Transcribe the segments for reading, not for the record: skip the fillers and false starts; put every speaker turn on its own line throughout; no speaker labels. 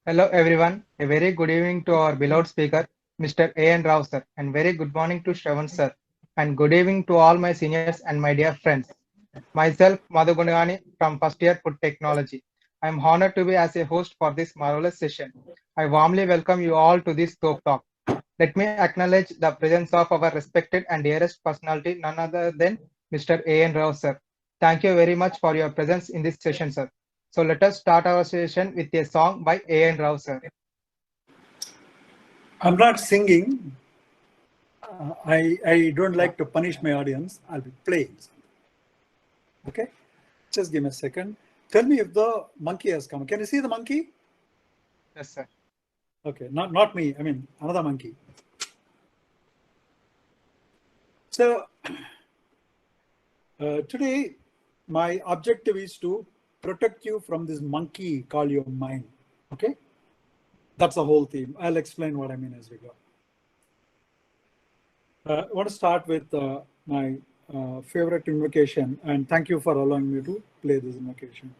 Hello everyone. A very good evening to our beloved speaker, Mr. A.N. Rao sir, and very good morning to Shravan sir, and good evening to all my seniors and my dear friends. Myself, Madhu Gunagani from first year Food Technology. I am honored to be as a host for this marvelous session. I warmly welcome you all to this Talk. Let me acknowledge the presence of our respected and dearest personality, none other than Mr. A.N. Rao sir. Thank you very much for your presence in this session, sir. So let us start our session with a song by A.N. Rao sir.
I'm not singing. I don't like to punish my audience. I'll be playing. Okay? Just give me a second. Tell me if the monkey has come. Can you see the monkey?
Yes, sir.
Okay, not me. I mean, another monkey. So, today, my objective is to protect you from this monkey called your mind. Okay? That's the whole theme. I'll explain what I mean as we go. I want to start with my favorite invocation, and thank you for allowing me to play this invocation.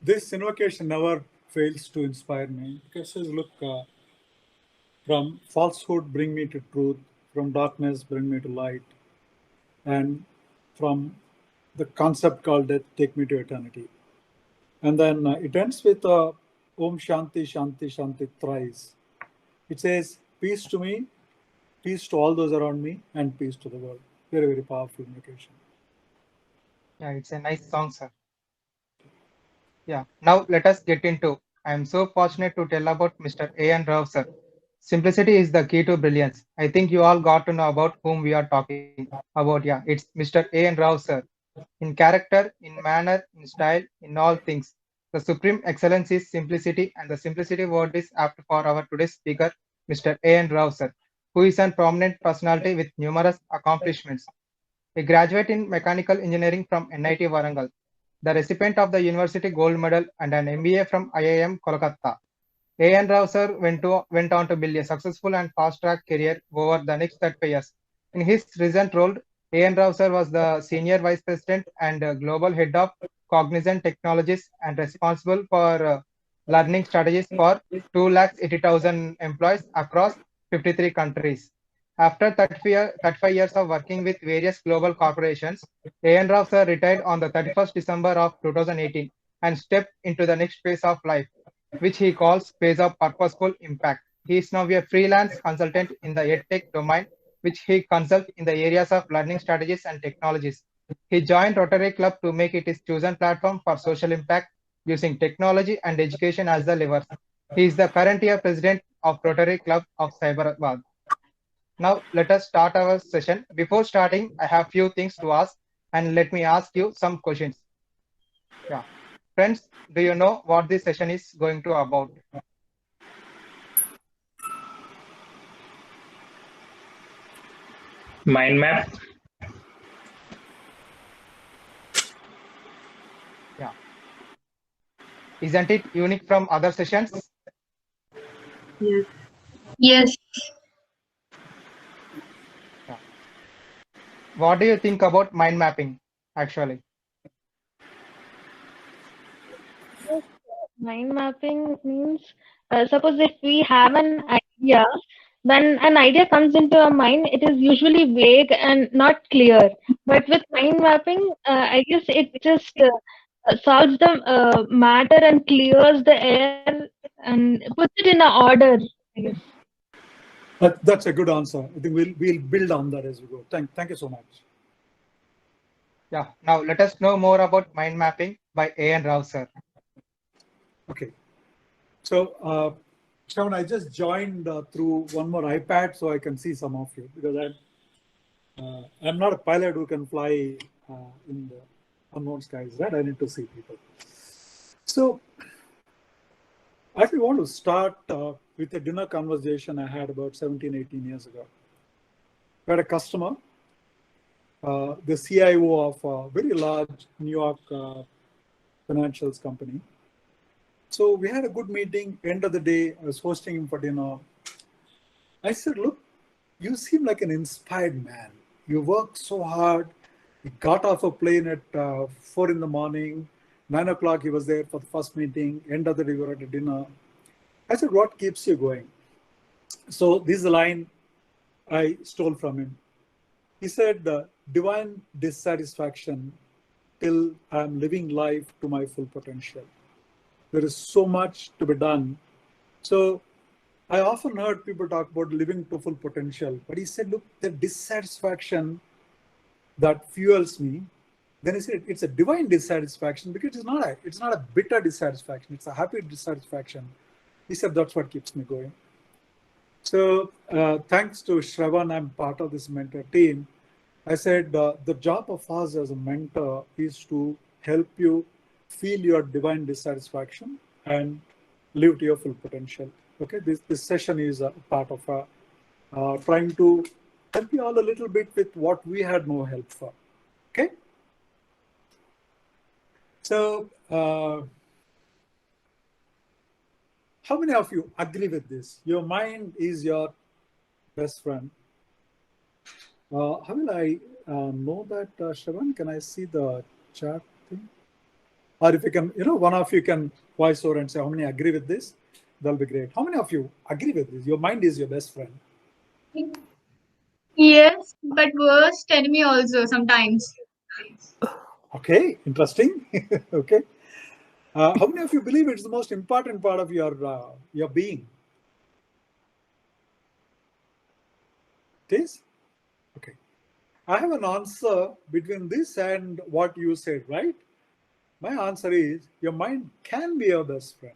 This invocation never fails to inspire me because it says, look, from falsehood, bring me to truth, from darkness, bring me to light, and from the concept called death, take me to eternity. And then it ends with Om Shanti, Shanti, Shanti thrice. It says, peace to me, peace to all those around me, and peace to the world. Very, very powerful invocation.
Yeah, it's a nice song, sir. Yeah, now let us get into. I am so fortunate to tell about Mr. A.N. Rao, sir. Simplicity is the key to brilliance. I think you all got to know about whom we are talking about. Yeah, it's Mr. A.N. Rao, sir. In character, in manner, in style, in all things. The supreme excellence is simplicity, and the simplicity word is apt for our today's speaker, Mr. A.N. Rao, sir, who is a prominent personality with numerous accomplishments. A graduate in mechanical engineering from NIT Warangal, the recipient of the University Gold Medal and an MBA from IIM Kolkata. A.N. Rao sir went on to build a successful and fast-track career over the next 35 years. In his recent role, A.N. Rao sir was the Senior Vice President and Global Head of Cognizant Technologies and responsible for learning strategies for 280,000 employees across 53 countries. After 35 years of working with various global corporations, A.N. Rao sir retired on the 31st December of 2018 and stepped into the next phase of life, which he calls phase of purposeful impact. He is now a freelance consultant in the EdTech domain, which he consults in the areas of learning strategies and technologies. He joined Rotary Club to make it his chosen platform for social impact using technology and education as the levers. He is the current year president of Rotary Club of Cyberabad. Now let us start our session. Before starting, I have few things to ask, and let me ask you some questions. Yeah. Friends, do you know what this session is going to about?
Mind map.
Yeah. Isn't it unique from other sessions?
Yes. Yes.
Yeah. What do you think about mind mapping, actually?
Mind mapping means, suppose if we have an idea, when an idea comes into our mind, it is usually vague and not clear. But with mind mapping, I guess it just solves the matter and clears the air and puts it in a order, I guess.
That's a good answer. I think we'll build on that as we go. Thank you so much.
Yeah. Now let us know more about mind mapping by A.N. Rao, sir.
Okay. So, Shravan, I just joined through one more iPad so I can see some of you, because I'm not a pilot who can fly in the unknown skies, right? I need to see people. So I actually want to start with a dinner conversation I had about 17, 18 years ago. We had a customer, the CIO of a very large New York financials company. So we had a good meeting. End of the day, I was hosting him for dinner. I said, look, you seem like an inspired man. You work so hard. He got off a plane at 4 in the morning. 9 o'clock, he was there for the first meeting. End of the day, we were at a dinner. I said, what keeps you going? So this is a line I stole from him. He said, divine dissatisfaction till I'm living life to my full potential. There is so much to be done. So I often heard people talk about living to full potential, but he said, look, the dissatisfaction that fuels me, then he said, it's a divine dissatisfaction, because it's not a bitter dissatisfaction, it's a happy dissatisfaction. He said, that's what keeps me going. So thanks to Shravan, I'm part of this mentor team. I said, the job of us as a mentor is to help you feel your divine dissatisfaction and live to your full potential. Okay, this session is a part of trying to help you all a little bit with what we had no help for. Okay, so how many of you agree with this? Your mind is your best friend. How will I know that, Shravan? Can I see the chat thing? Or if you can, one of you can voice over and say how many agree with this, that'll be great. How many of you agree with this? Your mind is your best friend.
Yes, but worst enemy also sometimes.
Okay, interesting. Okay. How many of you believe it's the most important part of your being? It is? Okay. I have an answer between this and what you said, right? My answer is your mind can be your best friend.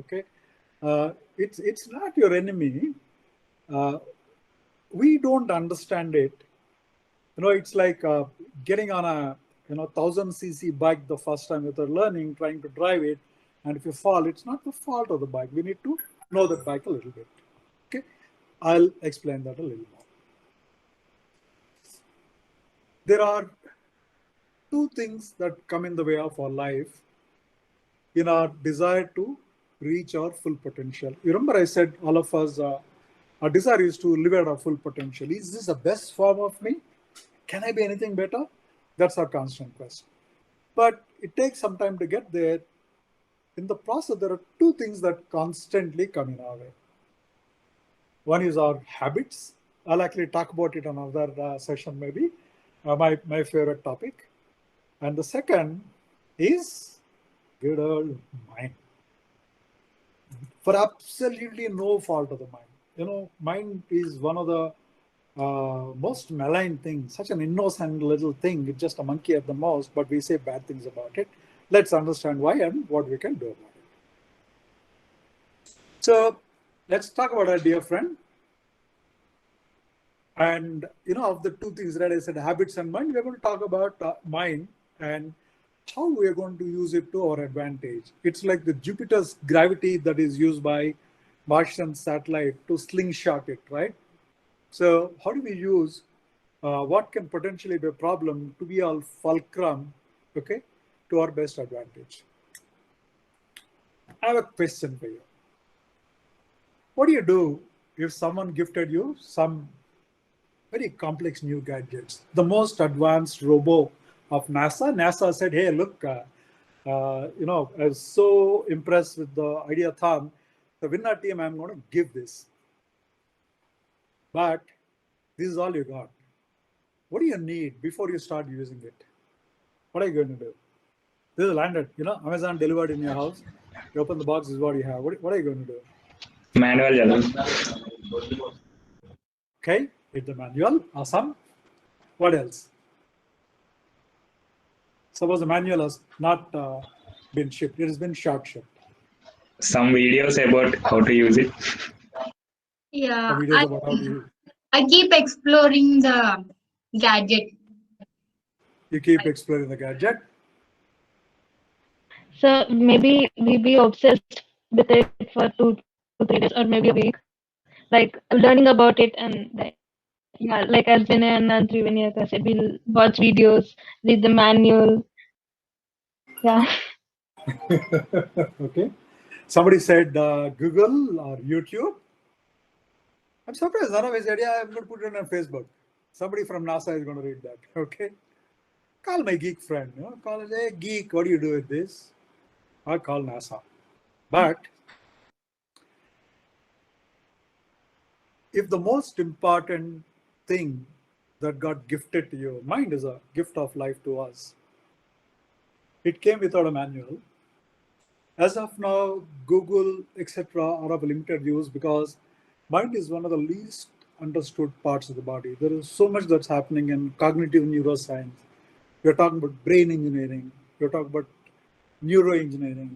Okay. It's not your enemy. We don't understand it. It's like getting on a 1000cc bike the first time without learning, trying to drive it, and if you fall, it's not the fault of the bike. We need to know the bike a little bit. Okay, I'll explain that a little more. There are two things that come in the way of our life in our desire to reach our full potential. You remember I said all of us, our desire is to live at our full potential. Is this the best form of me? Can I be anything better? That's our constant question. But it takes some time to get there. In the process, there are two things that constantly come in our way. One is our habits. I'll actually talk about it on another session, maybe, my favorite topic. And the second is good old mind. For absolutely no fault of the mind. Mind is one of the most malign thing, such an innocent little thing. It's just a monkey at the most, but we say bad things about it. Let's understand why and what we can do about it. So let's talk about our dear friend. And of the two things that I said, habits and mind, we're going to talk about mind and how we are going to use it to our advantage. It's like the Jupiter's gravity that is used by Martian satellite to slingshot it, right? So how do we use what can potentially be a problem to be all fulcrum, okay, to our best advantage? I have a question for you. What do you do if someone gifted you some very complex new gadgets, the most advanced robo of NASA? NASA said, hey, look, I was so impressed with the Ideathon, the winner team, I'm going to give this. But this is all you got. What do you need before you start using it? What are you going to do? This is landed, Amazon delivered in your house. You open the box, this is what you have. What are you going to do?
Manual journal.
Okay, hit the manual. Awesome. What else? Suppose the manual has not been shipped. It has been short shipped.
some videos about how to use it.
Yeah,
Videos about how to use.
I keep exploring the gadget.
You keep exploring the gadget.
So maybe we be obsessed with it for 2 to 3 days or maybe a week, like learning about it and yeah, like as Vinay and Triveni said, we'll watch videos, read the manual. Yeah.
Okay. Somebody said Google or YouTube. I'm surprised none of us said, yeah, I'm going to put it on Facebook. Somebody from NASA is going to read that. Okay. Call my geek friend. Call it, hey, geek, what do you do with this? I'll call NASA. But if the most important thing that got gifted to you, mind is a gift of life to us. It came without a manual. As of now, Google, etc., are of limited use because mind is one of the least understood parts of the body. There is so much that's happening in cognitive neuroscience. You're talking about brain engineering. You're talking about neuroengineering.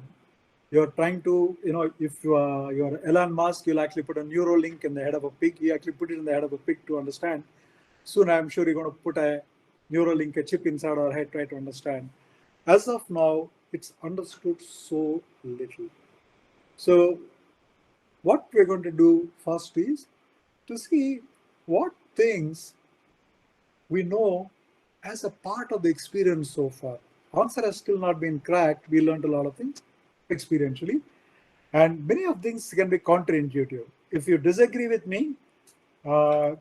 You're trying to, if you're Elon Musk, you'll actually put a Neuralink in the head of a pig. You actually put it in the head of a pig to understand. Soon, I'm sure you're going to put a Neuralink, a chip inside our head, try to understand. As of now, it's understood so little. So what we're going to do first is to see what things we know as a part of the experience so far. Answer has still not been cracked. We learned a lot of things experientially. And many of things can be counterintuitive. If you disagree with me, I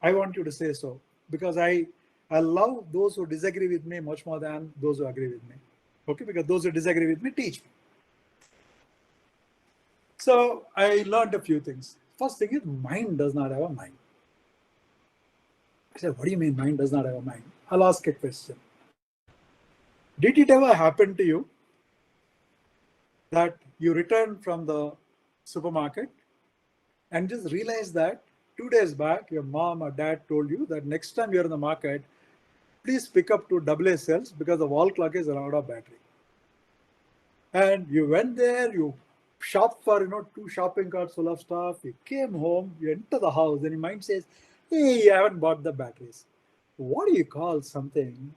want you to say so. Because I love those who disagree with me much more than those who agree with me. Okay, because those who disagree with me teach me. So I learned a few things. First thing is, mind does not have a mind. I said, what do you mean mind does not have a mind? I'll ask a question. Did it ever happen to you that you returned from the supermarket and just realized that 2 days back, your mom or dad told you that next time you're in the market, please pick up 2 AA cells because the wall clock is out of battery. And you went there, you shopped for 2 shopping carts full of stuff, you came home, you enter the house, and your mind says, hey, you haven't bought the batteries. What do you call something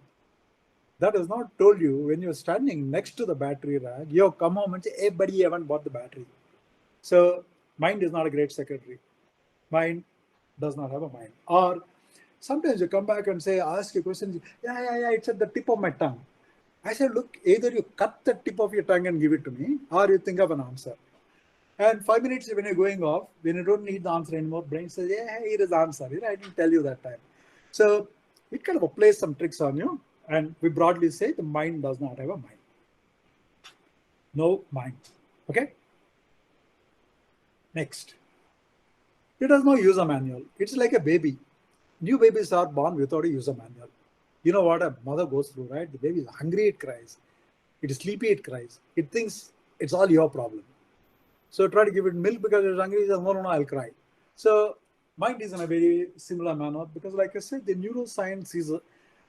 that is not told you when you're standing next to the battery rack? You come home and say, hey buddy, you haven't bought the battery. So mind is not a great secretary. Mind does not have a mind. Or sometimes you come back and say, ask a question, yeah, it's at the tip of my tongue. I said, look, either you cut the tip of your tongue and give it to me, or you think of an answer. And 5 minutes when you're going off, when you don't need the answer anymore, brain says, yeah, here is the answer. I didn't tell you that time. So it kind of plays some tricks on you. And we broadly say the mind does not have a mind. No mind. Okay? Next. It does not use a manual. It's like a baby. New babies are born without a user manual. You know what a mother goes through, right? The baby is hungry, it cries. It is sleepy, it cries. It thinks it's all your problem. So try to give it milk because it's hungry. It says, no, I'll cry. So mind is in a very similar manner because, like I said, the neuroscience is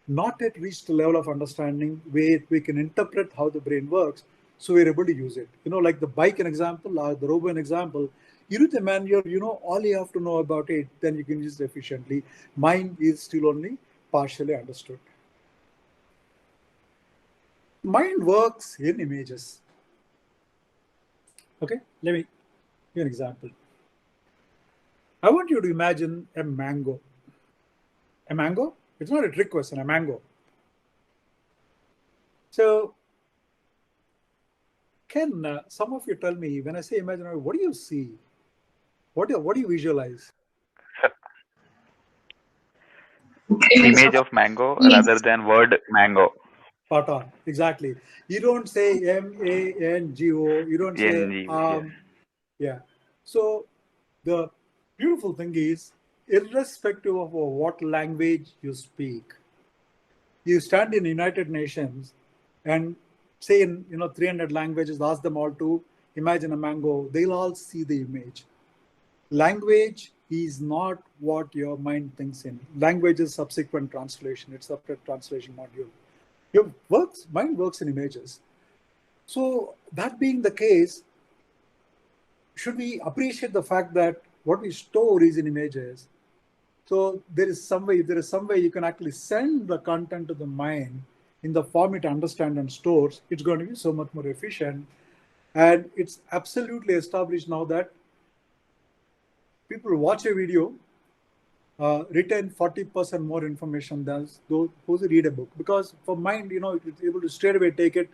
not yet reached a level of understanding where we can interpret how the brain works. So we're able to use it. Like the bike an example or the robo an example. You do the manual, all you have to know about it, then you can use it efficiently. Mind is still only partially understood. Mind works in images. Okay, let me give you an example. I want you to imagine a mango. A mango? It's not a trick question, a mango. So, can some of you tell me, when I say imagine, what do you see? What do you visualize?
Image of mango rather than word mango.
Spot on, exactly. You don't say M-A-N-G-O. You don't say
N-G-O, yes.
Yeah. So the beautiful thing is, irrespective of what language you speak, you stand in the United Nations and say in 300 languages, ask them all to imagine a mango. They'll all see the image. Language is not what your mind thinks in. Language is subsequent translation. It's a separate translation module. Mind works in images. So that being the case, should we appreciate the fact that what we store is in images? So there is some way, if there is some way you can actually send the content to the mind in the form it understands and stores, it's going to be so much more efficient. And it's absolutely established now that people watch a video, retain 40% more information than those who read a book. Because for mind, it's able to straight away take it,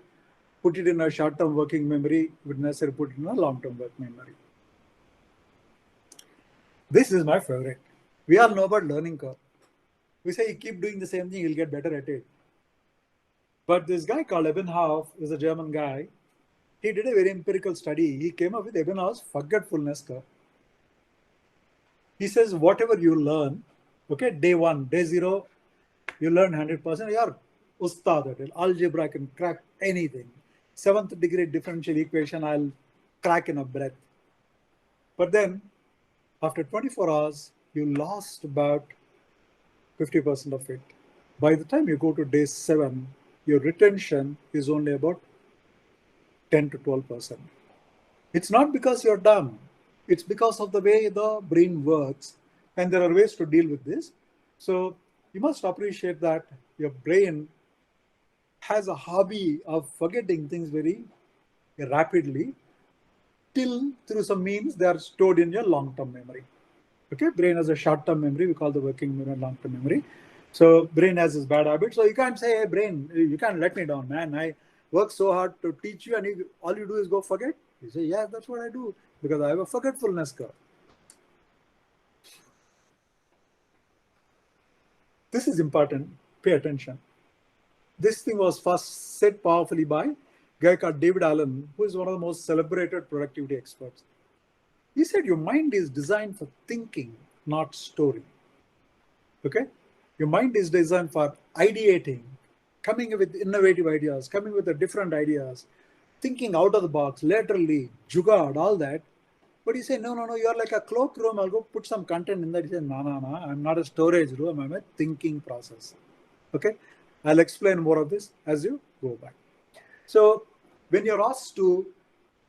put it in a short-term working memory, if necessary, put it in a long-term working memory. This is my favorite. We all know about learning curve. We say you keep doing the same thing, you'll get better at it. But this guy called Ebbinghaus is a German guy. He did a very empirical study. He came up with Ebbinghaus' forgetfulness curve. He says whatever you learn, okay, day 1, day 0, you learn 100%. You're ustad at it. Algebra, I can crack anything. 7th degree differential equation, I'll crack in a breath. But then, after 24 hours, you lost about 50% of it. By the time you go to day 7, your retention is only about 10 to 12%. It's not because you're dumb. It's because of the way the brain works. And there are ways to deal with this. So you must appreciate that your brain has a hobby of forgetting things very rapidly till through some means they are stored in your long-term memory. Okay, brain has a short-term memory. We call the working memory long-term memory. So brain has this bad habit. So you can't say, hey, brain, you can't let me down, man. I work so hard to teach you and all you do is go forget. You say, yeah, that's what I do because I have a forgetfulness curve. This is important. Pay attention. This thing was first said powerfully by a guy called David Allen, who is one of the most celebrated productivity experts. He said your mind is designed for thinking, not storing. Okay? Your mind is designed for ideating, coming up with innovative ideas, coming with the different ideas, thinking out of the box, laterally, jugaad, all that. But you say, no, you're like a cloakroom. I'll go put some content in that. You say, no, I'm not a storage room. I'm a thinking process. Okay? I'll explain more of this as you go back. So when you're asked to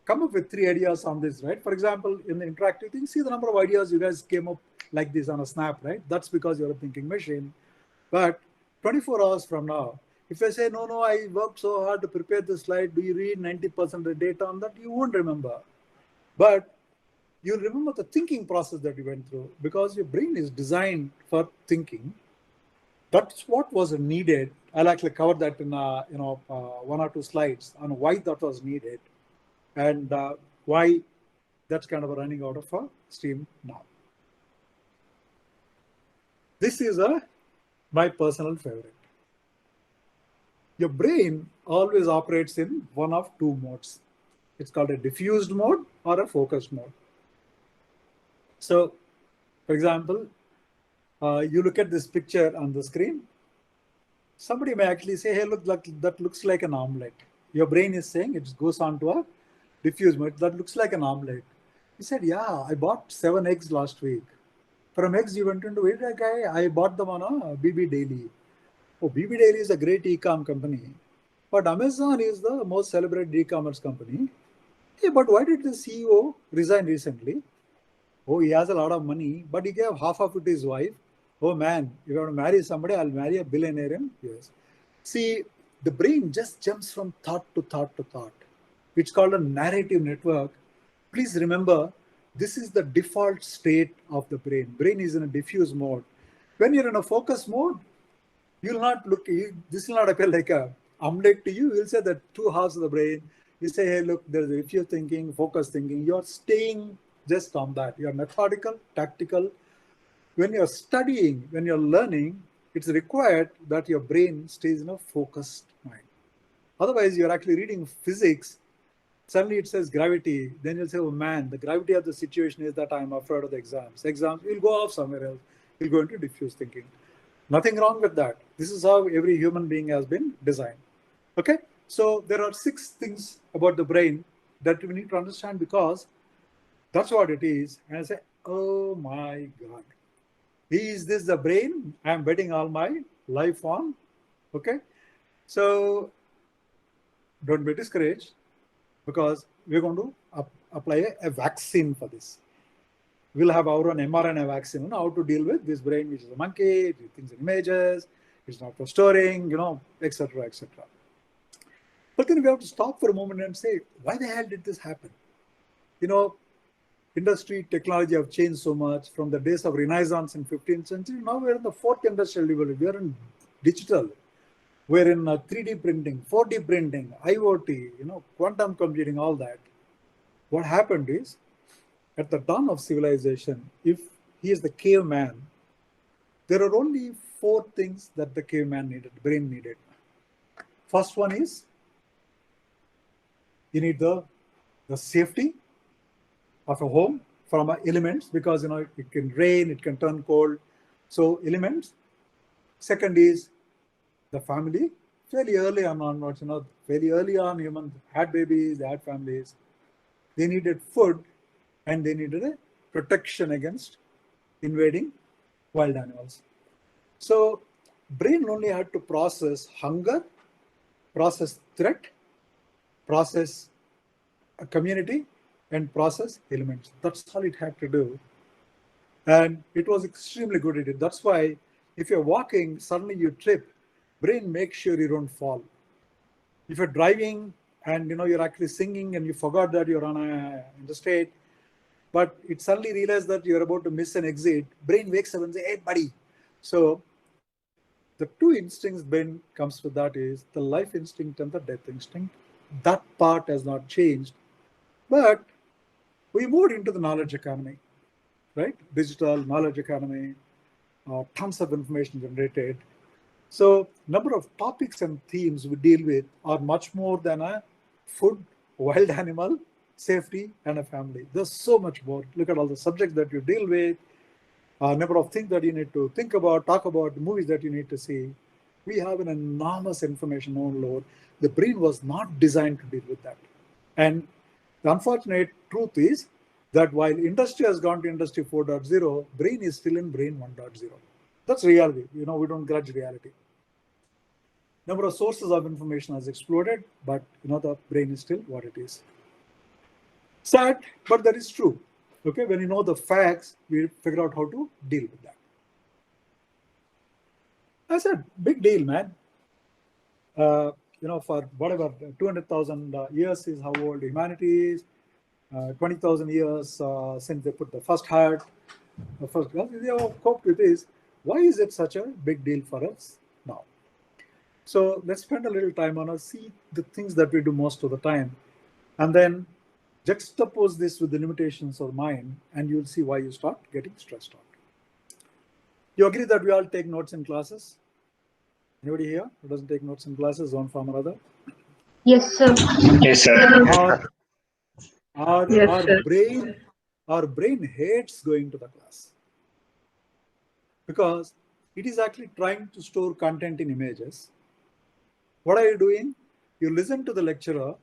come up with 3 ideas on this, right? For example, in the interactive thing, see the number of ideas you guys came up like this on a snap, right? That's because you're a thinking machine. But 24 hours from now, if I say, no, I worked so hard to prepare the slide, do you read 90% of the data on that? You won't remember. But you'll remember the thinking process that you went through because your brain is designed for thinking. That's what was needed. I'll actually cover that in 1 or 2 slides on why that was needed and why that's kind of running out of steam now. This is my personal favorite. Your brain always operates in one of 2 modes. It's called a diffused mode or a focused mode. So, for example, you look at this picture on the screen. Somebody may actually say, hey, look, that looks like an omelette. Your brain is saying it goes on to a diffused mode. That looks like an omelette. He said, yeah, I bought 7 eggs last week. From eggs, you went into it. I bought them on a BB Daily. Oh, BB Daily is a great e-com company. But Amazon is the most celebrated e-commerce company. Hey, but why did the CEO resign recently? Oh, he has a lot of money, but he gave half of it to his wife. Oh man, if I want to marry somebody, I'll marry a billionaire in US. See, the brain just jumps from thought to thought to thought. It's called a narrative network. Please remember, this is the default state of the brain. Brain is in a diffuse mode. When you're in a focus mode, you'll not look, this will not appear like a omelette to you. You'll say that 2 halves of the brain. You say, hey, look, there's diffuse thinking, focus thinking. You're staying just on that. You're methodical, tactical. When you're studying, when you're learning, it's required that your brain stays in a focused mind. Otherwise, you're actually reading physics. Suddenly it says gravity. Then you'll say, oh man, the gravity of the situation is that I'm afraid of the exams. You'll go off somewhere else. You'll go into diffuse thinking. Nothing wrong with that. This is how every human being has been designed. Okay? So there are 6 things about the brain that we need to understand because that's what it is. And I say, oh my God. Is this the brain I'm betting all my life on? Okay? So don't be discouraged because we're going to apply a vaccine for this. We'll have our own mRNA vaccine on how to deal with this brain, which is a monkey, it thinks in images, it's not for storing, etc., etc. But then we have to stop for a moment and say, why the hell did this happen? Industry, technology have changed so much from the days of Renaissance in 15th century. Now we're in the fourth industrial revolution. We're in digital. We're in 3D printing, 4D printing, IoT, quantum computing, all that. What happened is, at the dawn of civilization, if he is the caveman, there are only 4 things that the caveman needed, brain needed. First one is, you need the safety of a home from elements, because it can rain, it can turn cold. So elements. Second is the family. Fairly early on onwards, very early on, humans had babies, they had families. They needed food, and they needed a protection against invading wild animals. So brain only had to process hunger, process threat, process a community, and process elements. That's all it had to do. And it was extremely good at it. That's why if you're walking, suddenly you trip, brain makes sure you don't fall. If you're driving and you're actually singing and you forgot that you're on an interstate, but it suddenly realized that you're about to miss an exit, brain wakes up and says, hey, buddy. So the 2 instincts brain comes with that is the life instinct and the death instinct. That part has not changed. But we moved into the knowledge economy, right? Digital knowledge economy, tons of information generated. So number of topics and themes we deal with are much more than a food, wild animal, safety, and a family. There's so much more. Look at all the subjects that you deal with, number of things that you need to think about, talk about, the movies that you need to see. We have an enormous information overload. The brain was not designed to deal with that. And the unfortunate truth is that while industry has gone to industry 4.0, brain is still in brain 1.0. That's reality. We don't grudge reality. Number of sources of information has exploded, but the brain is still what it is. Sad, but that is true. Okay, when you know the facts, we figure out how to deal with that. I said, big deal, man. For whatever 200,000 years is how old humanity is. 20,000 years since they put the first heart, the first glass. They have coped with this. Why is it such a big deal for us now? So let's spend a little time on see the things that we do most of the time, and then juxtapose this with the limitations of mind, and you'll see why you start getting stressed out. You agree that we all take notes in classes? Anybody here who doesn't take notes in classes, one form or other?
Yes, sir.
Yes, sir.
Our brain hates going to the class because it is actually trying to store content in images. What are you doing? You listen to the lecturer.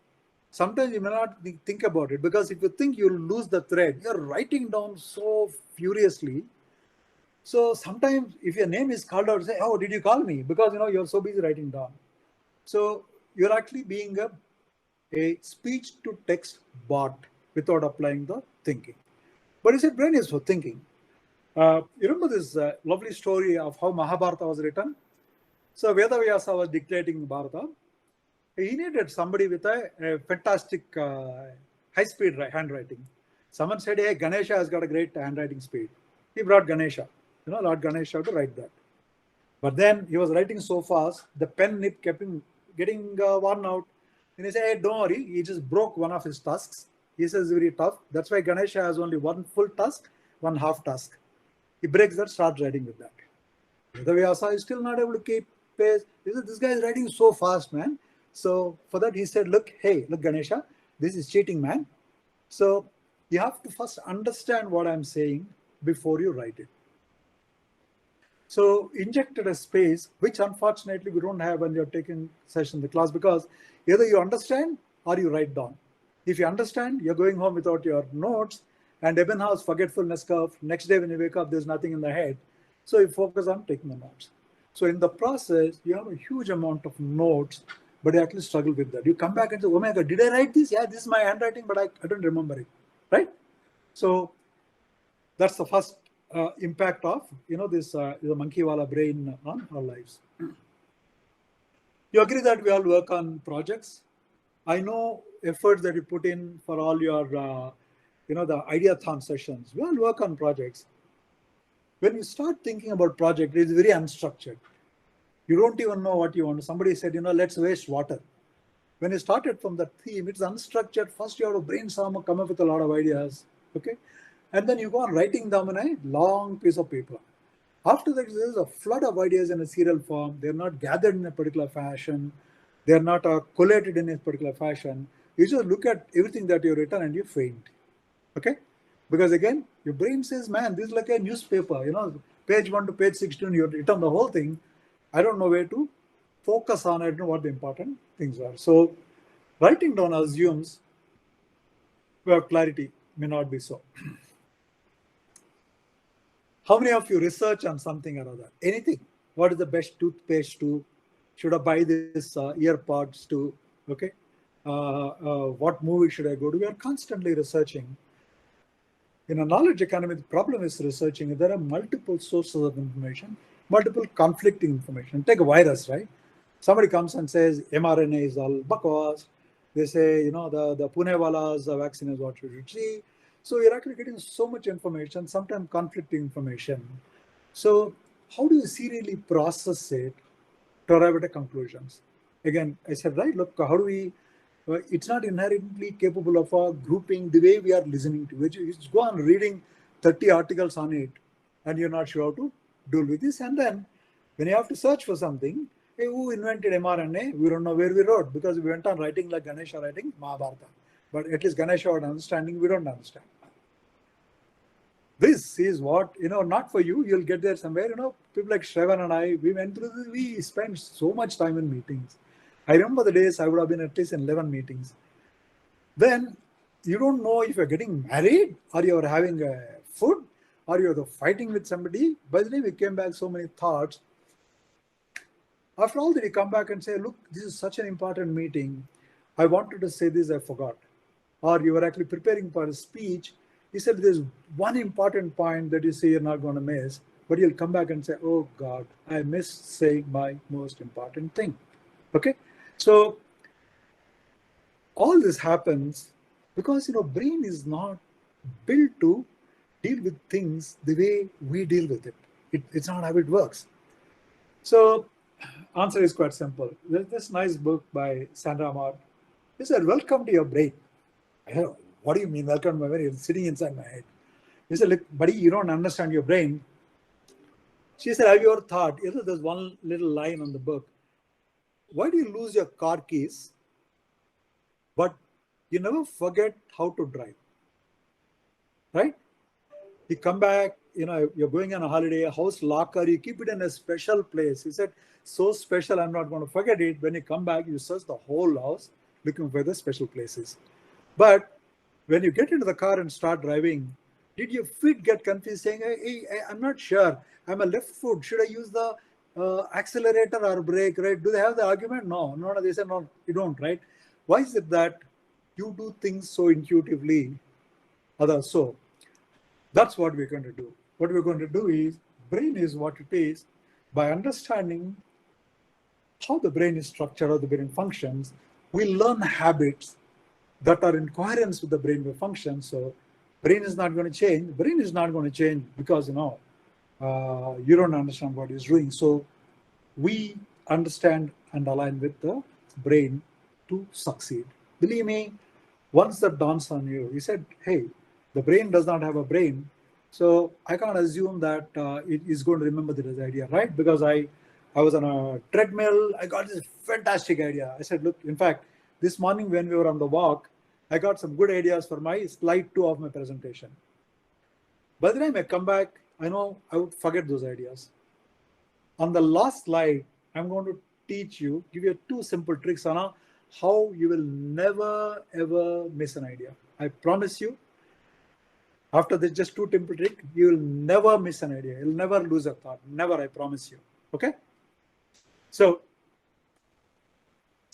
Sometimes you may not think about it, because if you think you'll lose the thread, you're writing down so furiously. So sometimes if your name is called out, say, oh, did you call me? Because you're so busy writing down. So you're actually being a speech to text bot without applying the thinking. But his brain is for thinking. You remember this lovely story of how Mahabharata was written? So Vedavyasa was dictating Bharata. He needed somebody with a fantastic high-speed handwriting. Someone said, hey, Ganesha has got a great handwriting speed. He brought Ganesha, Lord Ganesha to write that. But then he was writing so fast, the pen nib kept him getting worn out. And he said, hey, don't worry, he just broke one of his tusks. He says, very tough. That's why Ganesha has only one full tusk, one half tusk. He breaks that, starts writing with that. Vedavyasa is still not able to keep pace. He said, this guy is writing so fast, man. So for that, he said, look, Ganesha, this is cheating, man. So you have to first understand what I'm saying before you write it. So injected a space, which unfortunately we don't have when you're taking session in the class, because either you understand or you write down. If you understand, you're going home without your notes, and Ebbinghaus forgetfulness curve. Next day when you wake up, there's nothing in the head. So you focus on taking the notes. So in the process, you have a huge amount of notes but you actually struggle with that. You come back and say, oh my God, did I write this? Yeah, this is my handwriting, but I don't remember it, right? So that's the first impact of, this the monkey wala brain on our lives. You agree that we all work on projects? I know efforts that you put in for all your, the ideathon sessions. We all work on projects. When you start thinking about project, it's very unstructured. You don't even know what you want. Somebody said, let's waste water. When you started from the theme, it's unstructured. First, you have to brainstorm, come up with a lot of ideas, okay? And then you go on writing them in a long piece of paper. After that, there's a flood of ideas in a serial form. They're not gathered in a particular fashion. They're not collated in a particular fashion. You just look at everything that you've written and you faint, okay? Because again, your brain says, man, this is like a newspaper, page 1 to page 16, you've written the whole thing. I don't know where to focus on. I don't know what the important things are. So writing down assumes we have clarity, may not be so. How many of you research on something or other? Anything? What is the best toothpaste to? Should I buy this earpods to? Okay. What movie should I go to? We are constantly researching. In a knowledge economy, the problem is researching. There are multiple sources of information, multiple conflicting information. Take a virus, right? Somebody comes and says mRNA is all bakwas. They say, the Pune-wala's vaccine is what you should see. So you're actually getting so much information, sometimes conflicting information. So how do you serially process it to arrive at conclusions? Again, I said, right, look, how do we, it's not inherently capable of grouping the way we are listening to it. You just go on reading 30 articles on it and you're not sure how to deal with this. And then when you have to search for something, hey, who invented mRNA? We don't know where we wrote because we went on writing like Ganesha writing Mahabharata. But at least Ganesha had understanding, we don't understand. This is what, not for you, you'll get there somewhere. People like Shravan and I, we went through this, we spent so much time in meetings. I remember the days I would have been at least in 11 meetings. Then you don't know if you're getting married or you're having food or you're fighting with somebody. By the time we came back, so many thoughts. After all that, you come back and say, look, this is such an important meeting. I wanted to say this, I forgot. Or you were actually preparing for a speech. He said, there's one important point that you say you're not going to miss, but you'll come back and say, oh God, I missed saying my most important thing. Okay. So all this happens because, brain is not built to deal with things the way we deal with it. It's not how it works. So answer is quite simple. There's this nice book by Sandra Ahmad. He said, welcome to your brain. I said, what do you mean, welcome to my brain? It's sitting inside my head. He said, look, buddy, you don't understand your brain. She said, have you ever thought, there's one little line on the book. Why do you lose your car keys, but you never forget how to drive? Right? You come back, you're going on a holiday, a house locker, you keep it in a special place. He said, so special, I'm not going to forget it. When you come back, you search the whole house looking for the special places. But when you get into the car and start driving, did your feet get confused saying, hey, I'm not sure. I'm a left foot. Should I use the accelerator or brake, right? Do they have the argument? No, they say, no, you don't, right? Why is it that you do things so intuitively? So that's what we're going to do. What we're going to do is, brain is what it is. By understanding how the brain is structured, how the brain functions, we learn habits that are in coherence with the brain function. So brain is not going to change. Brain is not going to change because, you don't understand what it's doing. So we understand and align with the brain to succeed. Believe me, once that dawns on you, he said, hey, the brain does not have a brain. So I can't assume that it is going to remember this idea, right? Because I was on a treadmill. I got this fantastic idea. I said, look, in fact, this morning when we were on the walk, I got some good ideas for my slide 2 of my presentation. By the time I come back, I know I would forget those ideas. On the last slide, I'm going to teach you, give you 2 simple tricks on how you will never, ever miss an idea. I promise you, after this just 2 simple tricks, you will never miss an idea. You'll never lose a thought. Never, I promise you. Okay? So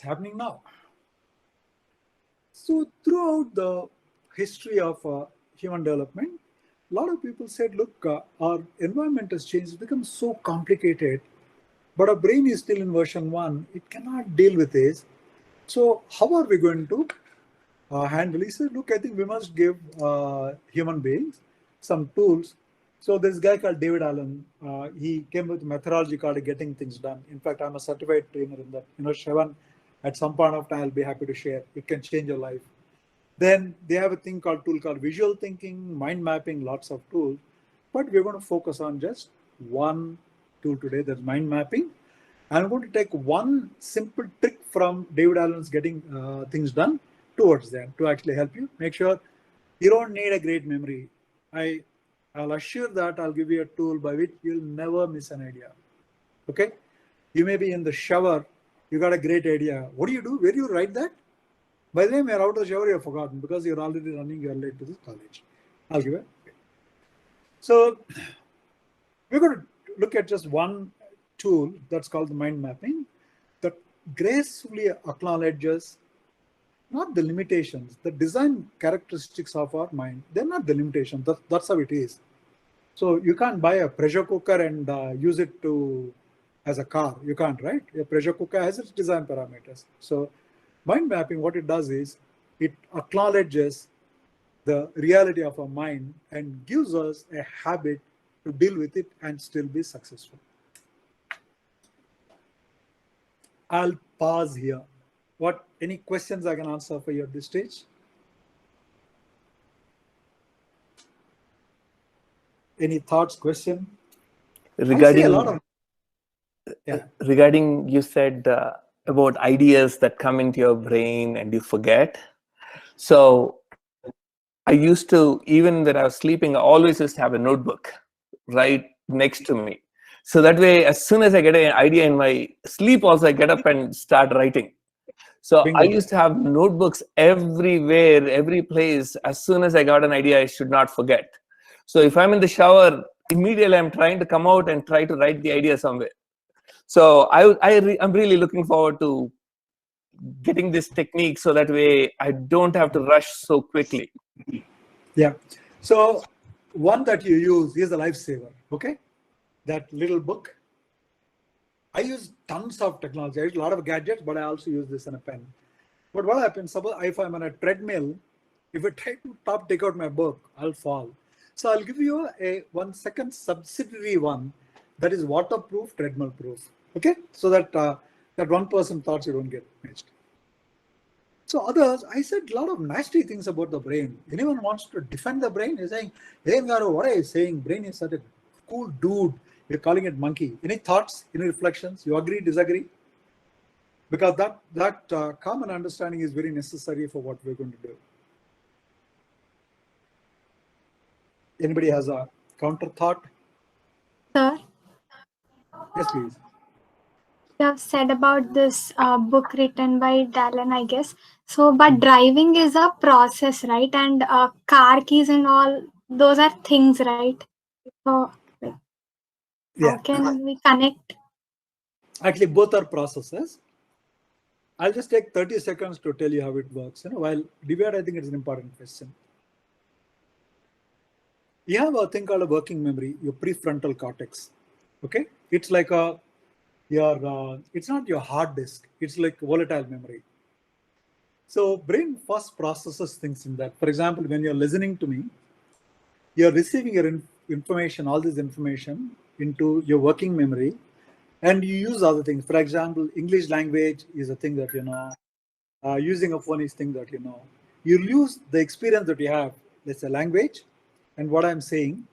It's happening now. So throughout the history of human development, a lot of people said, look, our environment has changed, it's become so complicated, but our brain is still in version 1, it cannot deal with this. So how are we going to handle? He said, look, I think we must give human beings some tools. So this guy called David Allen, he came with a methodology called getting things done. In fact, I'm a certified trainer in that. Shravan, at some point of time, I'll be happy to share. It can change your life. Then they have a tool called visual thinking, mind mapping, lots of tools. But we're going to focus on just one tool today, that's mind mapping. And I'm going to take one simple trick from David Allen's getting things done towards that to actually help you. Make sure you don't need a great memory. I'll assure that I'll give you a tool by which you'll never miss an idea. Okay? You may be in the shower, you got a great idea. What do you do? Where do you write that? By the time you're out of the shower, you've forgotten because you're already running, you're late to this college. I'll give it. So we're going to look at just one tool that's called the mind mapping that gracefully acknowledges not the limitations, the design characteristics of our mind. They're not the limitation. That's how it is. So you can't buy a pressure cooker and use it as a car. You can't, right? A pressure cooker has its design parameters. So mind mapping, what it does is it acknowledges the reality of our mind and gives us a habit to deal with it and still be successful. I'll pause here. Any questions I can answer for you at this stage? Any thoughts, question?
Regarding you said about ideas that come into your brain and you forget. So I used to, even when I was sleeping, I always used to have a notebook right next to me. So that way, as soon as I get an idea in my sleep, also I get up and start writing. So I used to have notebooks everywhere, every place. As soon as I got an idea, I should not forget. So if I'm in the shower, immediately I'm trying to come out and try to write the idea somewhere. So I'm really looking forward to getting this technique so that way I don't have to rush so quickly.
Yeah. So one that you use is a lifesaver. Okay. That little book. I use tons of technology. I use a lot of gadgets, but I also use this in a pen. But what happens, suppose if I'm on a treadmill, if I try to take out my book, I'll fall. So I'll give you a 1 second subsidiary one that is waterproof, treadmill proof. Okay, so that that 1% thoughts you don't get missed. So others, I said a lot of nasty things about the brain. Anyone wants to defend the brain? Is saying, hey, Garo, what are you saying? Brain is such a cool dude. You're calling it monkey. Any thoughts? Any reflections? You agree? Disagree? Because that common understanding is very necessary for what we're going to do. Anybody has a counter thought?
Sir,
Yes, please.
you have said about this book written by Dallin, I guess. So, but driving is a process, right? And car keys and all, those are things, right? So, like, how can we connect?
Actually, both are processes. I'll just take 30 seconds to tell you how it works. While Divya, I think it's an important question. You have a thing called a working memory, your prefrontal cortex. Okay, it's like it's not your hard disk. It's like volatile memory. So brain first processes things in that. For example, when you're listening to me, you're receiving your information, all this information into your working memory, and you use other things. For example, English language is a thing that you know. Using a phone is thing that you know. You use the experience that you have, let's say language, and what I'm saying,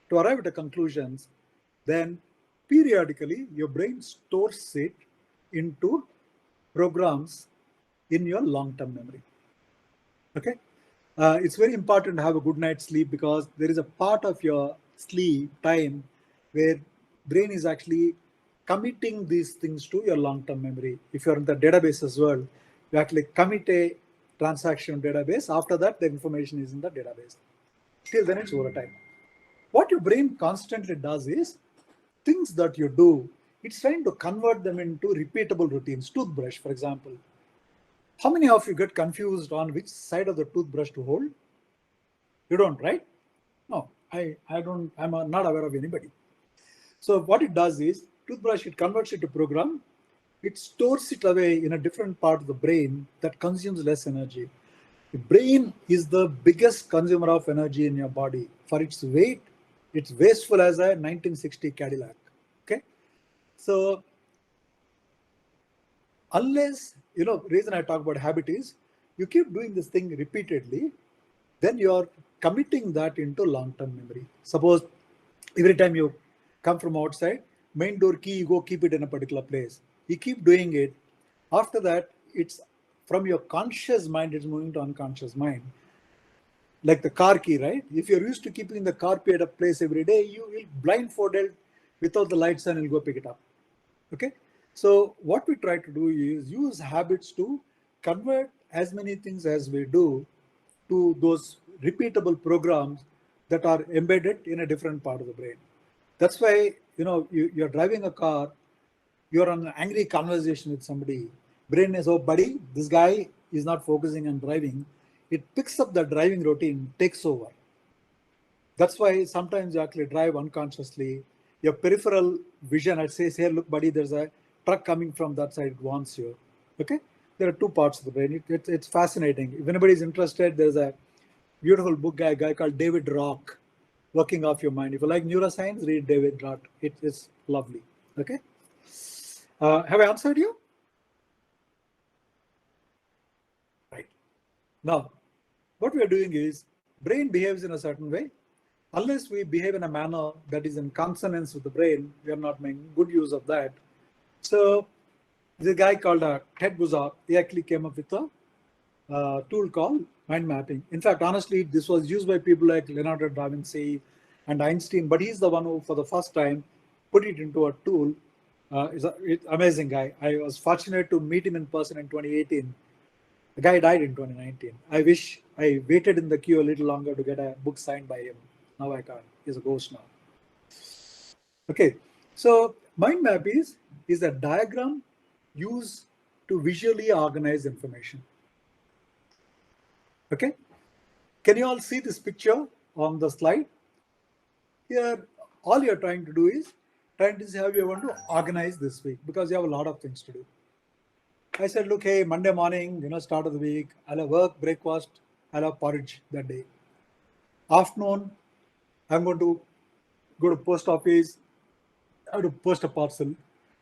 to arrive at the conclusions. Then periodically, your brain stores it into programs in your long-term memory. Okay, it's very important to have a good night's sleep because there is a part of your sleep time where brain is actually committing these things to your long-term memory. If you're in the databases world, you actually commit a transaction database. After that, the information is in the database. Till then, it's volatile. What your brain constantly does is things that you do, it's trying to convert them into repeatable routines. Toothbrush, for example. How many of you get confused on which side of the toothbrush to hold? You don't, right? No, I don't, I'm not aware of anybody. So what it does is, toothbrush, it converts it to program, it stores it away in a different part of the brain that consumes less energy. The brain is the biggest consumer of energy in your body. For its weight, it's wasteful as a 1960 Cadillac. Okay, so unless, reason I talk about habit is, you keep doing this thing repeatedly, then you're committing that into long-term memory. Suppose every time you come from outside, main door key, you go keep it in a particular place. You keep doing it. After that, it's from your conscious mind, it's moving to unconscious mind. Like the car key, right? If you're used to keeping the car key at a place every day, you will blindfolded without the lights on, you'll go pick it up. Okay. So what we try to do is use habits to convert as many things as we do to those repeatable programs that are embedded in a different part of the brain. That's why, you're driving a car, you're on an angry conversation with somebody. Brain is, oh, buddy, this guy is not focusing on driving. It picks up the driving routine, takes over. That's why sometimes you actually drive unconsciously. Your peripheral vision, I'd say, here, look, buddy, there's a truck coming from that side, it wants you. Okay? There are two parts of the brain. It's fascinating. If anybody's interested, there's a beautiful book by a guy called David Rock, Working Off Your Mind. If you like neuroscience, read David Rock. It's lovely. Okay? Have I answered you? Right. Now, what we are doing is, brain behaves in a certain way. Unless we behave in a manner that is in consonance with the brain, we are not making good use of that. So, the guy called Ted Buzard, he actually came up with a tool called mind mapping. In fact, honestly, this was used by people like Leonardo da Vinci and Einstein, but he's the one who, for the first time, put it into a tool. It's an amazing guy. I was fortunate to meet him in person in 2018. The guy died in 2019. I wish I waited in the queue a little longer to get a book signed by him. Now I can't. He's a ghost now. Okay, so mind map is a diagram used to visually organize information. Okay, can you all see this picture on the slide? Here, all you're trying to do is trying to see how you want to organize this week, because you have a lot of things to do. I said, look, hey, Monday morning, start of the week, I'll have work, breakfast, I'll have porridge that day. Afternoon, I'm going to go to post office, I have to post a parcel.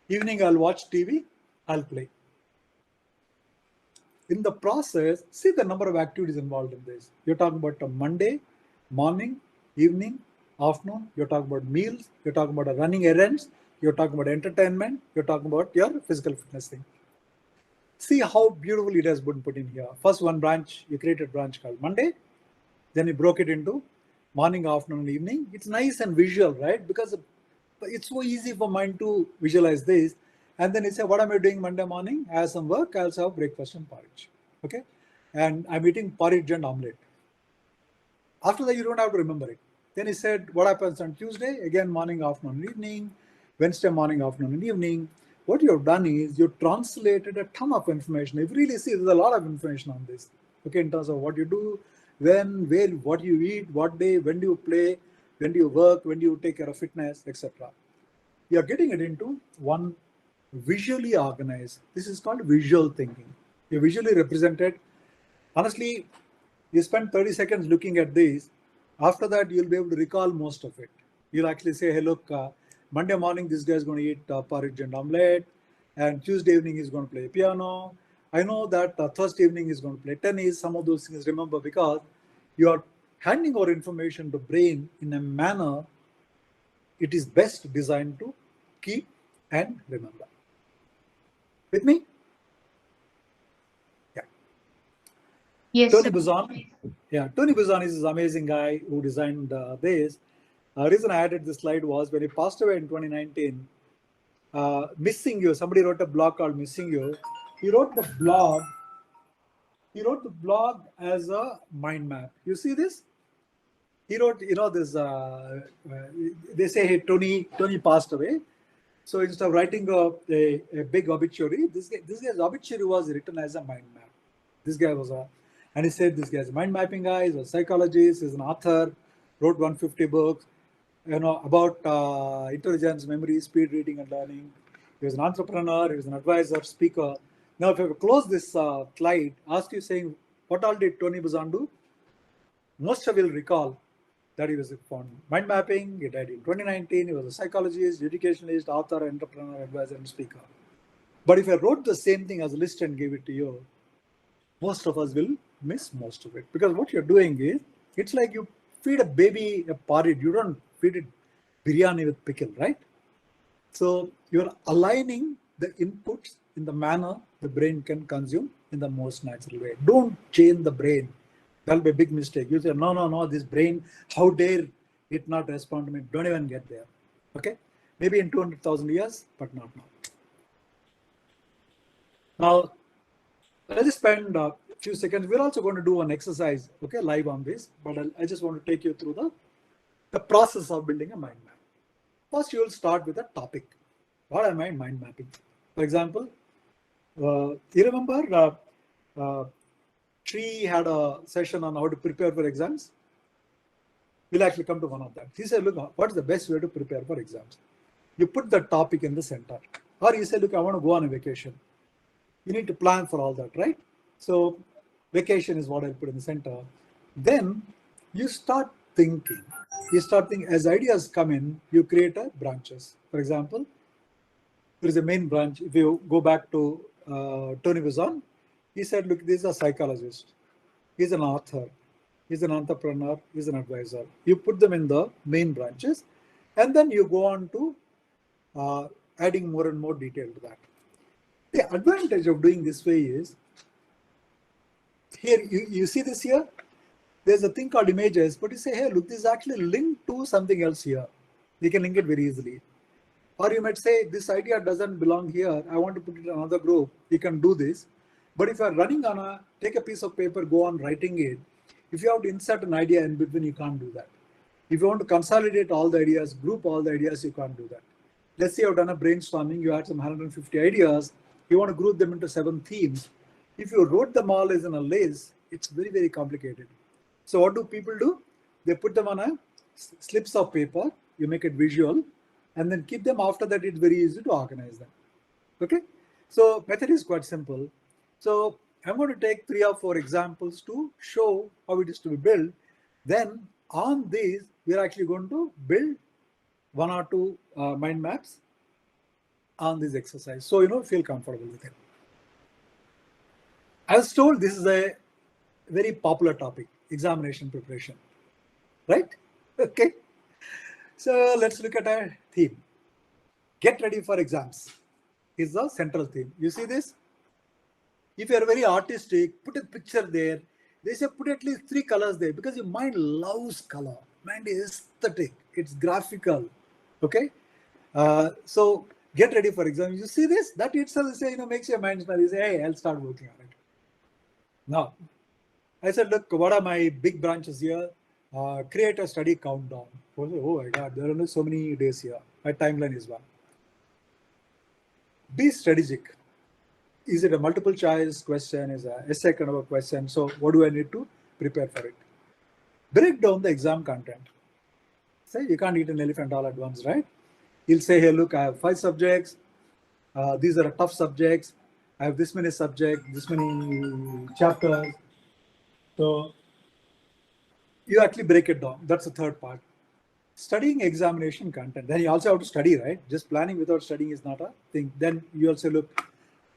Evening, I'll watch TV, I'll play. In the process, see the number of activities involved in this. You're talking about a Monday, morning, evening, afternoon, you're talking about meals, you're talking about running errands, you're talking about entertainment, you're talking about your physical fitness thing. See how beautifully it has been put in here. First one branch, you created a branch called Monday, then you broke it into morning, afternoon, evening. It's nice and visual, right? Because it's so easy for mind to visualize this. And then you say, what am I doing Monday morning? I have some work, I also have breakfast and porridge. Okay? And I'm eating porridge and omelette. After that, you don't have to remember it. Then he said, what happens on Tuesday? Again, morning, afternoon, evening. Wednesday, morning, afternoon, and evening. What you have done is you translated a ton of information. If you really see, there's a lot of information on this. Okay, in terms of what you do, when, where, what you eat, what day, when do you play, when do you work, when do you take care of fitness, etc. You are getting it into one visually organized. This is called visual thinking. You visually represented. Honestly, you spend 30 seconds looking at this. After that, you'll be able to recall most of it. You'll actually say, hey, look, Monday morning, this guy is going to eat porridge and omelette, and Tuesday evening he's going to play piano. I know that Thursday evening he's going to play tennis. Some of those things, remember, because you are handing over information to brain in a manner it is best designed to keep and remember. With me? Yeah.
Yes,
Tony
sir.
Buzan. Yeah, Tony Buzan is this amazing guy who designed this. The reason I added this slide was when he passed away in 2019, Missing You, somebody wrote a blog called Missing You. He wrote the blog as a mind map. You see this? He wrote, this, they say, hey, Tony passed away. So instead of writing a big obituary, this guy's obituary was written as a mind map. This guy was and he said this guy's a mind mapping guy, he's a psychologist, he's an author, wrote 150 books, about intelligence, memory, speed reading and learning. He was an entrepreneur, he was an advisor, speaker. Now, if I close this slide, ask you saying, what all did Tony Buzan do? Most of you will recall that he was on mind mapping, he died in 2019, he was a psychologist, educationalist, author, entrepreneur, advisor, and speaker. But if I wrote the same thing as a list and gave it to you, most of us will miss most of it. Because what you're doing is, it's like you feed a baby a porridge, you don't feed it biryani with pickle, right? So you're aligning the inputs in the manner the brain can consume in the most natural way. Don't chain the brain. That'll be a big mistake. You say, no, this brain, how dare it not respond to me? Don't even get there. Okay? Maybe in 200,000 years, but not now. Now, let's spend a few seconds. We're also going to do an exercise, okay, live on this, but I just want to take you through the process of building a mind map. First, you will start with a topic. What am I mind mapping? For example, you remember Tree had a session on how to prepare for exams. We'll actually come to one of that. He said, look, what is the best way to prepare for exams? You put the topic in the center. Or you say, look, I want to go on a vacation. You need to plan for all that, right? So vacation is what I put in the center. Then you start thinking. You start thinking, as ideas come in, you create branches. For example, there is a main branch. If you go back to Tony Buzan, he said, look, this is a psychologist. He's an author. He's an entrepreneur. He's an advisor. You put them in the main branches, and then you go on to adding more and more detail to that. The advantage of doing this way is, here, you see this here? There's a thing called images, but you say, hey, look, this is actually linked to something else here. You can link it very easily. Or you might say, this idea doesn't belong here. I want to put it in another group. You can do this. But if you're running on take a piece of paper, go on writing it. If you have to insert an idea in between, you can't do that. If you want to consolidate all the ideas, group all the ideas, you can't do that. Let's say you've done a brainstorming, you had some 150 ideas, you want to group them into 7 themes. If you wrote them all as in a list, it's very, very complicated. So what do people do? They put them on slips of paper, you make it visual, and then keep them. After that, it's very easy to organize them. Okay? So method is quite simple. So I'm going to take 3 or 4 examples to show how it is to be built. Then on these, we're actually going to build 1 or 2 mind maps on this exercise. So, feel comfortable with it. I was told this is a very popular topic, examination preparation, right? Okay. So let's look at our theme. Get ready for exams is the central theme. You see this? If you're very artistic, put a picture there. They say put at least 3 colors there because your mind loves color. Mind is aesthetic. It's graphical. Okay. So get ready for exams. You see this? That itself makes your mind smile. You say, hey, I'll start working on it. Now, I said, look, what are my big branches here? Create a study countdown. Oh my God, there are only so many days here. My timeline is 1. Be strategic. Is it a multiple choice question? Is it an essay kind of a question? So what do I need to prepare for it? Break down the exam content. Say you can't eat an elephant all at once, right? You'll say, hey, look, I have 5 subjects. These are tough subjects. I have this many subjects, this many chapters. So you actually break it down. That's the third part. Studying examination content. Then you also have to study, right? Just planning without studying is not a thing. Then you also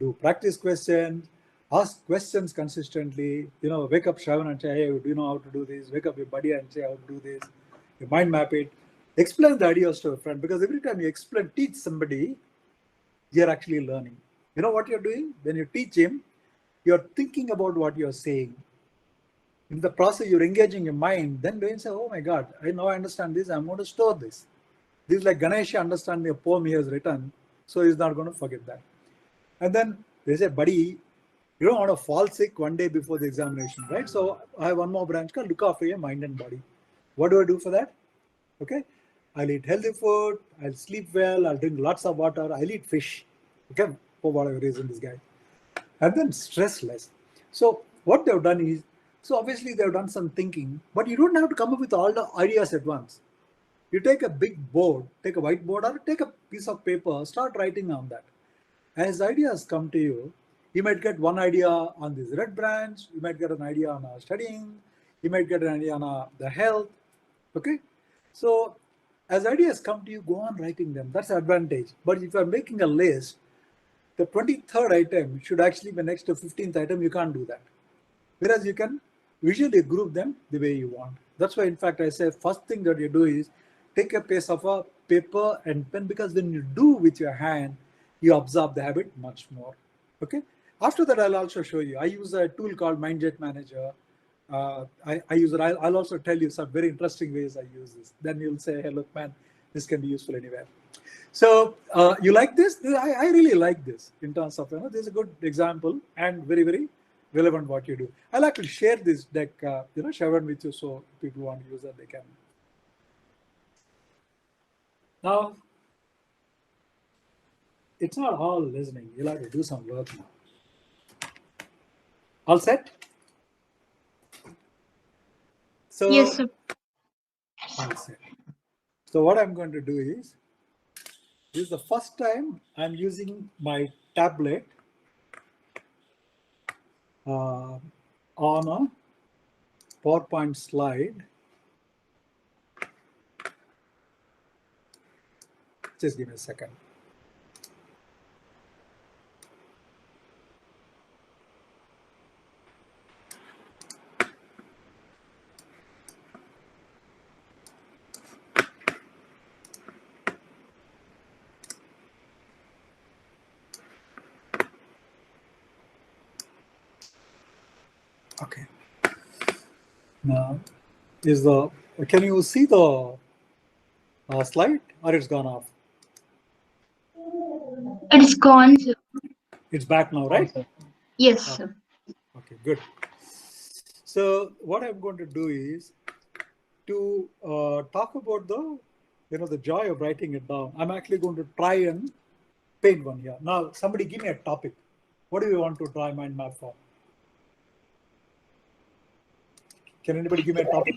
do practice questions, ask questions consistently. Wake up Shravan and say, hey, do you know how to do this? Wake up your buddy and say how to do this. You mind map it. Explain the ideas to a friend, because every time you teach somebody, you're actually learning. You know what you're doing? When you teach him, you're thinking about what you're saying. In the process, you're engaging your mind. Then you say, oh my God, I understand this. I'm going to store this. This is like Ganesha understanding a poem he has written. So he's not going to forget that. And then they say, buddy, you don't want to fall sick one day before the examination, right? So I have one more branch called look after your mind and body. What do I do for that? Okay. I'll eat healthy food. I'll sleep well. I'll drink lots of water. I'll eat fish. Okay. For whatever reason, this guy. And then stress less. So what they've done is, so obviously they've done some thinking, but you don't have to come up with all the ideas at once. You take a big board, take a whiteboard or take a piece of paper, start writing on that. As ideas come to you, you might get one idea on this red branch, you might get an idea on studying, you might get an idea on the health, okay? So as ideas come to you, go on writing them. That's the advantage. But if you're making a list, the 23rd item should actually be next to 15th item. You can't do that. Whereas you can visually group them the way you want. That's why, in fact, I say first thing that you do is take a piece of a paper and pen, because when you do with your hand, you absorb the habit much more. Okay. After that, I'll also show you. I use a tool called MindJet Manager. I use it. I'll also tell you some very interesting ways I use this. Then you'll say, hey, look, man, this can be useful anywhere. So you like this? I really like this in terms of, this is a good example and very, very relevant what you do. I'll actually share this deck, Shravan, with you, so people want to use that, they can. Now, it's not all listening. You'll have to do some work now. All set? So,
Yes, sir.
all set. So what I'm going to do is, this is the first time I'm using my tablet on a PowerPoint slide. Just give me a second. Okay. Now, can you see the slide, or it's gone off?
It's gone, sir.
It's back now, right?
Yes, sir.
Okay, good. So what I'm going to do is to talk about the joy of writing it down. I'm actually going to try and paint one here. Now, somebody give me a topic. What do you want to draw a mind map for? Can anybody give me a topic?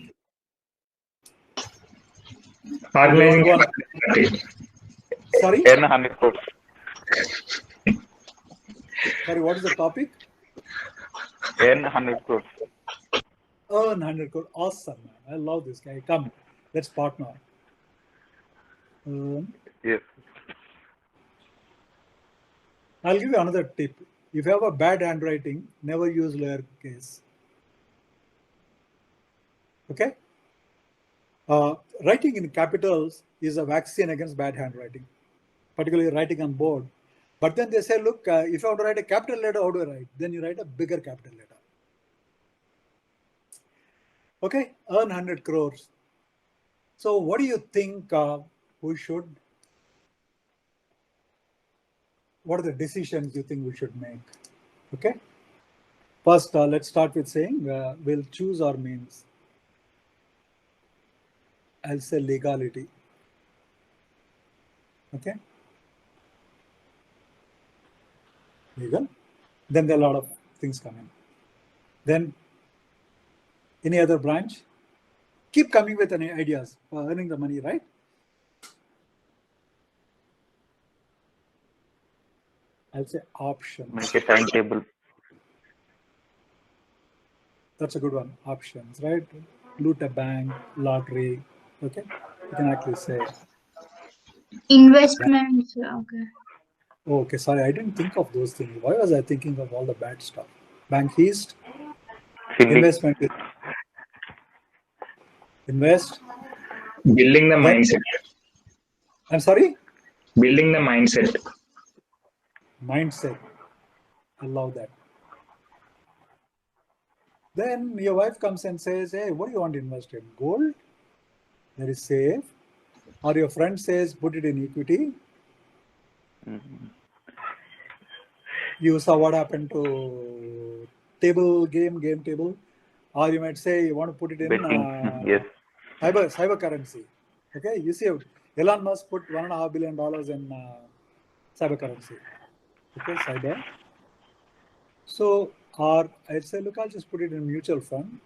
Organizing.
Sorry?
Earn 100 crores.
Sorry, what is the topic?
Earn 100 crores.
Earn 100 crore. Awesome, man. I love this guy. Come, let's partner.
Yes.
I'll give you another tip. If you have a bad handwriting, never use lowercase. Okay? Writing in capitals is a vaccine against bad handwriting, particularly writing on board. But then they say, look, if you want to write a capital letter, how do I write? Then you write a bigger capital letter. Okay, earn 100 crores. So what do you think we should, what are the decisions you think we should make? Okay. First, let's start with saying we'll choose our means. I'll say legality. Okay. Legal. Then there are a lot of things come in. Then any other branch? Keep coming with any ideas for earning the money, right? I'll say options.
Make a timetable.
That's a good one. Options, right? Loot a bank, lottery. Okay. You can actually say.
Investments. Okay.
Okay, sorry, I didn't think of those things. Why was I thinking of all the bad stuff? Bank heist, investment. Invest.
Building the mindset.
I'm sorry?
Building the mindset.
Mindset. I love that. Then your wife comes and says, hey, what do you want to invest in? Gold? That is safe. Or your friend says, put it in equity.
Mm-hmm.
You saw what happened to game table. Or you might say you want to put it in
Yes.
cyber currency. Okay, you see Elon Musk put $1.5 billion in cyber currency. Okay, cyber. So or I'd say, look, I'll just put it in mutual fund.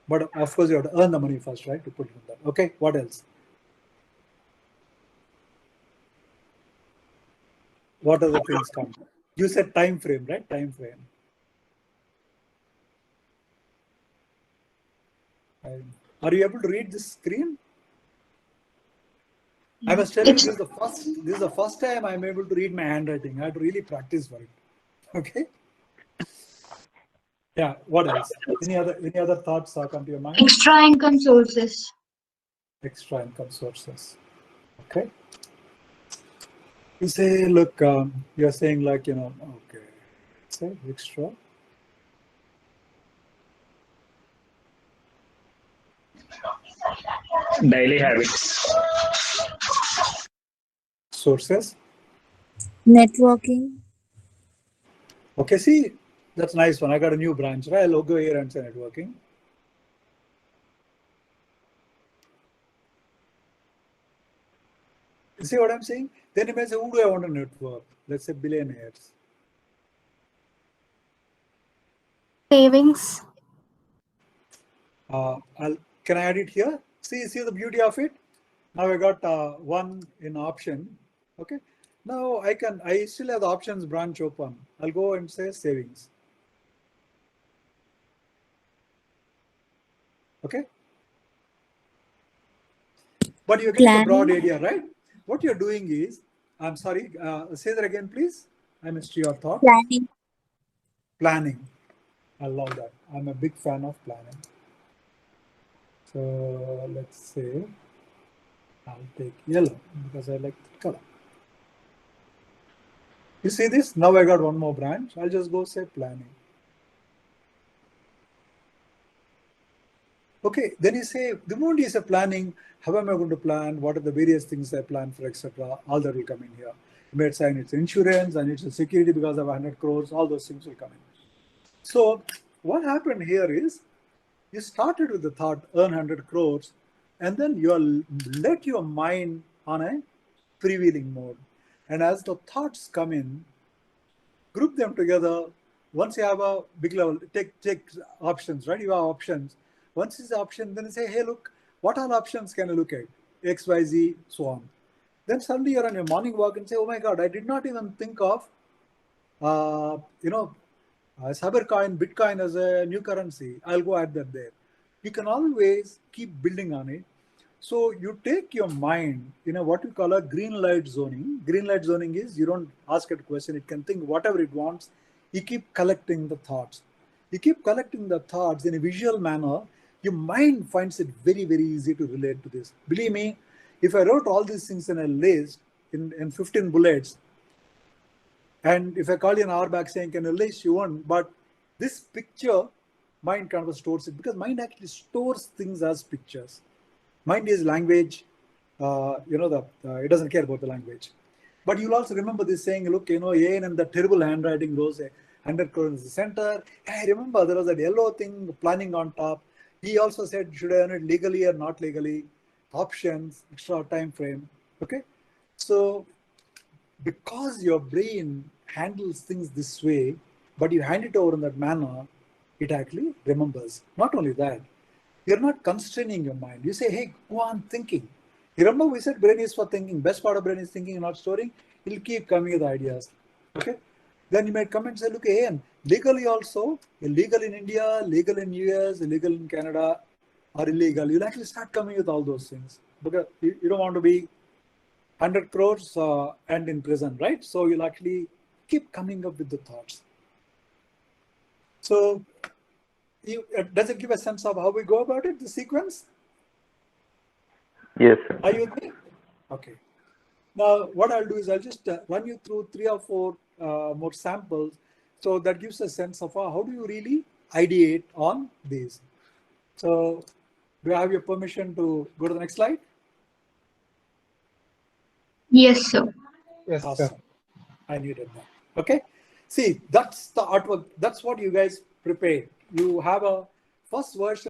But of course, you have to earn the money first, right, to put it in that. Okay, what else? What other things come? You said time frame, right? Time frame. Are you able to read this screen? I must tell you, this is the first time I'm able to read my handwriting. I have to really practice for it. Okay. Yeah. What else? Any other thoughts come to your mind?
Extra income sources.
Extra income sources. Okay. You say, look, you're saying like, okay, say extra.
Daily habits.
Sources.
Networking.
Okay, see, that's a nice one. I got a new branch, right? I'll go here and say networking. You see what I'm saying? Then you may say, who do I want to network? Let's say billionaires.
Savings.
Can I add it here? See the beauty of it? Now I got one in option. Okay. Now I still have the options branch open. I'll go and say savings. Okay. But you're getting the broad idea, right? What you're doing is, I'm sorry, say that again, please. I missed your thought. Planning. I love that. I'm a big fan of planning. So let's say I'll take yellow because I like the color. You see this? Now I got one more branch. I'll just go say planning. Okay, then you say, the moment you say planning, how am I going to plan? What are the various things I plan for, etc.? All that will come in here. You may say I need insurance, I need security because I have 100 crores, all those things will come in. So what happened here is, you started with the thought, earn 100 crores, and then you let your mind on a freewheeling mode. And as the thoughts come in, group them together. Once you have a big level, take options, right? You have options. Once it's option, then you say, hey, look, what all options can I look at? X, Y, Z, so on. Then suddenly you're on your morning walk and say, oh my God, I did not even think of, Cybercoin, Bitcoin as a new currency. I'll go add that there. You can always keep building on it. So you take your mind, what we call a green light zoning. Green light zoning is you don't ask it a question. It can think whatever it wants. You keep collecting the thoughts. You keep collecting the thoughts in a visual manner. Your mind finds it very, very easy to relate to this. Believe me, if I wrote all these things in a list in 15 bullets, and if I call you an hour back saying, can you list, you won't. But this picture, mind kind of stores it because mind actually stores things as pictures. Mind is language, it doesn't care about the language. But you'll also remember this saying, look, Ian and the terrible handwriting goes 100 crores in the center. I remember there was that yellow thing, planning on top. He also said, should I earn it legally or not legally? Options, extra time frame. Okay. So because your brain handles things this way, but you hand it over in that manner, it actually remembers. Not only that, you're not constraining your mind. You say, hey, go on thinking. You remember we said brain is for thinking. Best part of brain is thinking, not storing. It'll keep coming with ideas. Okay. Then you might come and say, look, hey, legally also, illegal in India, legal in US, illegal in Canada, or illegal. You'll actually start coming with all those things because you don't want to be 100 crores and in prison, right? So you'll actually keep coming up with the thoughts. So does it give a sense of how we go about it, the sequence?
Yes, sir.
Are you with me? Okay. Now, what I'll do is I'll just run you through 3 or 4 more samples. So that gives a sense of how do you really ideate on these. So do I have your permission to go to the next slide?
Yes, sir.
Yes,
Awesome.
sir.
I needed that. Okay. See, that's the artwork. That's what you guys prepared. You have a first version.